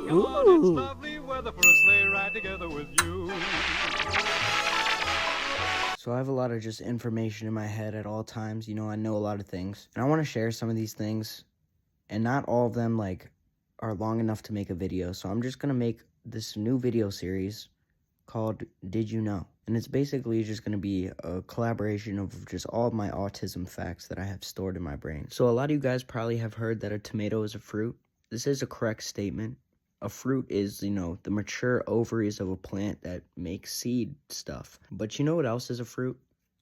backyard. It's lovely weather for a sleigh ride together with you. So I have a lot of just information in my head at all times. I know a lot of things. And I want to share some of these things. And not all of them, are long enough to make a video. So I'm just going to make this new video series called Did You Know? And it's basically just going to be a collaboration of just all of my autism facts that I have stored in my brain. So a lot of you guys probably have heard that a tomato is a fruit. This is a correct statement. A fruit is, the mature ovaries of a plant that makes seed stuff. But you know what else is a fruit?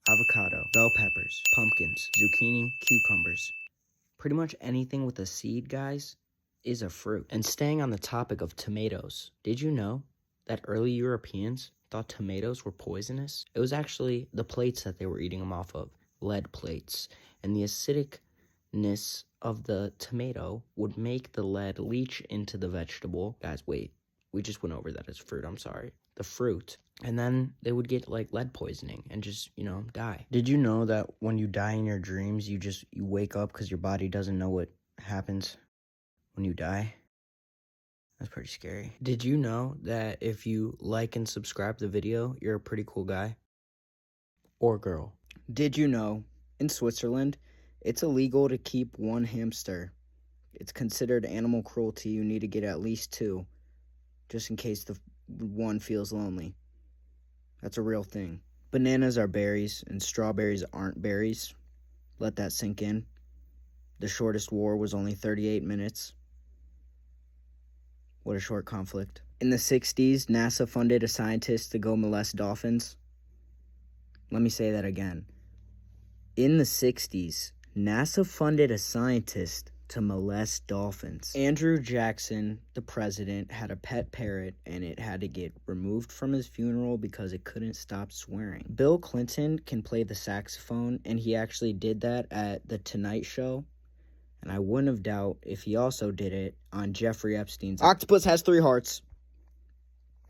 Avocado, bell peppers, pumpkins, zucchini, cucumbers. Pretty much anything with a seed, guys, is a fruit. And staying on the topic of tomatoes, did you know that early Europeans thought tomatoes were poisonous? It was actually the plates that they were eating them off of, lead plates. And the acidicness of the tomato would make the lead leach into the vegetable. Guys, wait, we just went over that as fruit, I'm sorry. The fruit. And then they would get lead poisoning and just, die. Did you know that when you die in your dreams, you wake up because your body doesn't know what happens when you die? That's pretty scary. Did you know that if you like and subscribe the video, you're a pretty cool guy? Or girl? Did you know, in Switzerland, it's illegal to keep one hamster. It's considered animal cruelty. You need to get at least 2, just in case the one feels lonely. That's a real thing. Bananas are berries, and strawberries aren't berries. Let that sink in. The shortest war was only 38 minutes. What a short conflict. In the 60s, NASA funded a scientist to go molest dolphins. Let me say that again. In the 60s, NASA funded a scientist to molest dolphins. Andrew Jackson, the president, had a pet parrot, and it had to get removed from his funeral because it couldn't stop swearing. Bill Clinton can play the saxophone, and he actually did that at The Tonight Show. And I wouldn't have doubt if he also did it on Jeffrey Epstein's Octopus Has 3 Hearts.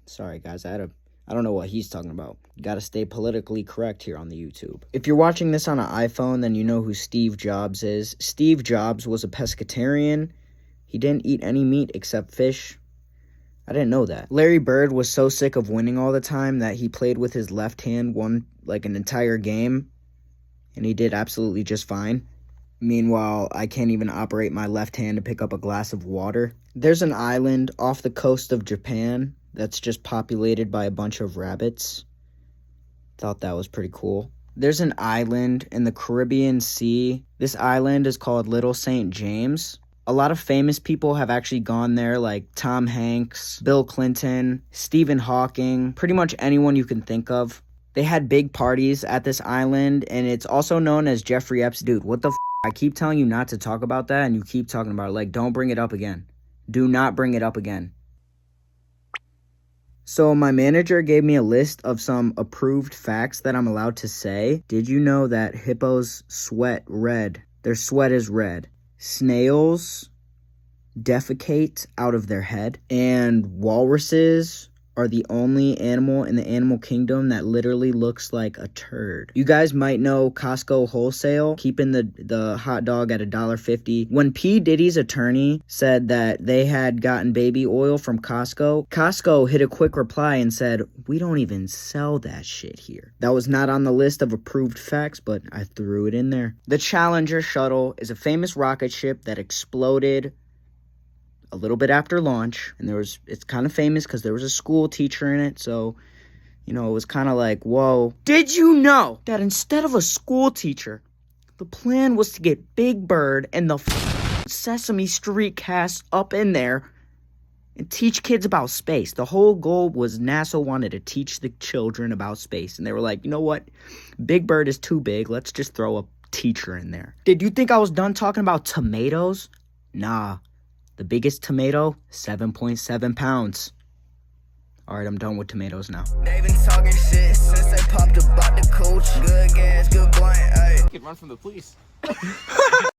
Sorry, guys, I don't know what he's talking about. Gotta stay politically correct here on the YouTube. If you're watching this on an iPhone, then you know who Steve Jobs is. Steve Jobs was a pescatarian. He didn't eat any meat except fish. I didn't know that. Larry Bird was so sick of winning all the time that he played with his left hand, won an entire game, and he did absolutely just fine. Meanwhile, I can't even operate my left hand to pick up a glass of water. There's an island off the coast of Japan that's just populated by a bunch of rabbits. Thought that was pretty cool. There's an island in the Caribbean Sea. This island is called Little St. James. A lot of famous people have actually gone there, like Tom Hanks, Bill Clinton, Stephen Hawking, pretty much anyone you can think of. They had big parties at this island, and it's also known as Jeffrey Epstein. Dude, what the I keep telling you not to talk about that, and you keep talking about it. Don't bring it up again. Do not bring it up again. So my manager gave me a list of some approved facts that I'm allowed to say. Did you know that hippos sweat red? Their sweat is red. Snails defecate out of their head. And walruses are the only animal in the animal kingdom that literally looks like a turd. You guys might know Costco Wholesale, keeping the hot dog at $1.50. When P. Diddy's attorney said that they had gotten baby oil from Costco, Costco hit a quick reply and said, "We don't even sell that shit here." That was not on the list of approved facts, but I threw it in there. The Challenger shuttle is a famous rocket ship that exploded a little bit after launch, and it's kind of famous because there was a school teacher in it, so it was kind of like, whoa. Did you know that instead of a school teacher, the plan was to get Big Bird and the Sesame Street cast up in there and teach kids about space? The whole goal was NASA wanted to teach the children about space, and they were like, you know what, Big Bird is too big, let's just throw a teacher in there. Did you think I was done talking about tomatoes? Nah. The biggest tomato, 7.7 pounds. All right, I'm done with tomatoes now. They've been talking shit since they popped about the coach. Good gas, good blunt, ayy. Run from the police.